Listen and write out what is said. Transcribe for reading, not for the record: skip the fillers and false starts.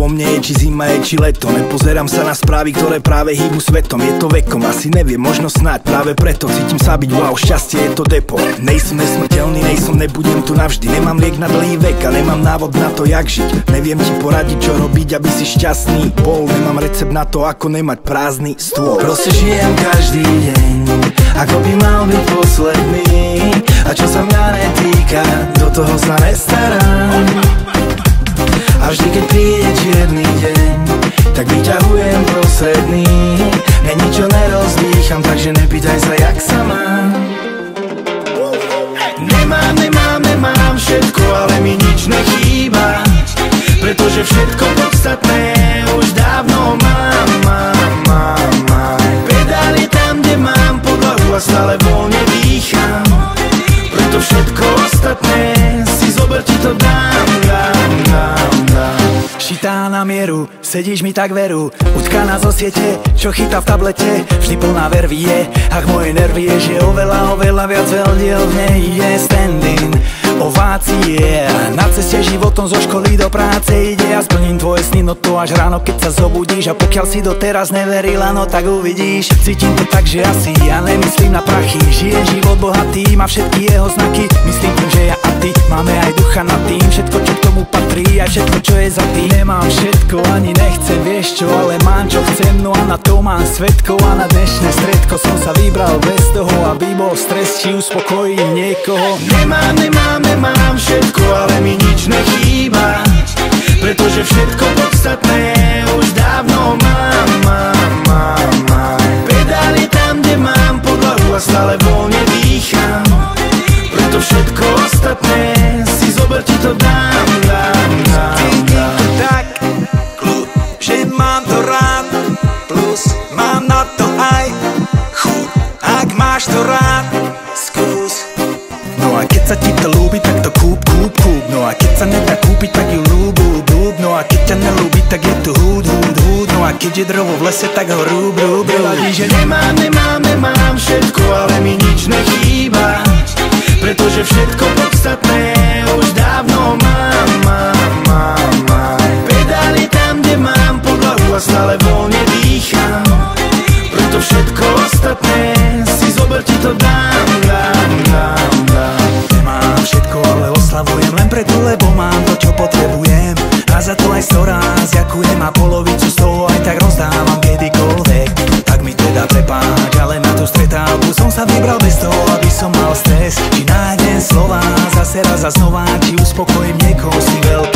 vo mne je, či zima je, či leto. Nepozerám sa na správy, ktoré práve hýbu svetom. Je to vekom, asi neviem, možno snáď. Práve preto cítim sa byť wow, šťastie je to depo. Nejsem nesmrteľný, nebudem tu navždy. Nemám liek na dlhý vek a nemám návod na to, jak žiť. Neviem ti poradiť, čo robiť, aby si šťastný bol. Nemám recept na to, ako nemať prázdny stôl. Proste žijem každý deň, ako by mal byť posledný. A čo sa mňa netýka, do toho sa nestarám. A vždy, keď príde čierny deň, tak vyťahujem prostredný. Není čo nerozdýcham, takže nepýtaj sa, jak sa mám. Nemám všetko, ale mi nič nechýba, pretože všetko podstatné už dávno mám. Pedály tam, kde mám podlahu a stále voľne dýcham, preto všetko ostatné si zober, ti to dám. Šitá na mieru, sedíš mi tak veru, utkaná zo siete, čo chytá v tablete, vždy plná vervie. Ach, moje nervy je, že oveľa viac veľdiel v nej je standing ovácie. Na ceste životom zo školy do práce ide a splním tvoje sny, no to až ráno, keď sa zobudíš. A pokiaľ si doteraz neverila, no tak uvidíš. Cítim to tak, že asi ja nemyslím na prachy. Žije život bohatý, má všetky jeho znaky. Myslím tým, že ja a ty máme aj ducha nad tým. Všetko, čo k tomu patrí, aj všetko, čo je za tým. Nemám všetko, ani nechcem, vieš čo, ale mám čo chcem, no a na to mám svedkov. A na dnešné stredko som sa vybral bez toho, aby bol stres, či uspokojí niekoho. Nemám všetko, ale mi nič nechýba, pretože všetko podstatné už dávno mám. Pedály tam, kde mám podlahu a stále voľne dýcham, preto všetko ostatné si zober, ti to dám. Tak, kľud, že mám to rád, plus mám na to aj chuť. Ak máš to rád, skús. No a keď sa ti to ľúbi, tak to kúp. No a keď sa nedá kúpiť, tak ju ľúb. No a keď ťa nelúbi, tak je tu hud. No a keď je drovo v lese, tak ho rúb. Nevadí, že nemám všetko, ale mi nič nechýba, pretože všetko podstatné už dávno mám. Pedály tam, kde mám podlahu a stále voľne dýcham, preto všetko ostatné si zober, ti to dám. Nemám všetko, ale oslavujem len preto, lebo mám to, čo potrebujem. A za to aj 100 ráz ďakujem a polovicu z toho aj tak rozdávam kedykoľvek. Tak mi teda prepáč, ale na tú stretávku som sa vybral bez toho, aby som mal stres. Či nájdem slova zase raz a znova, či uspokojím niekoho, si veľký.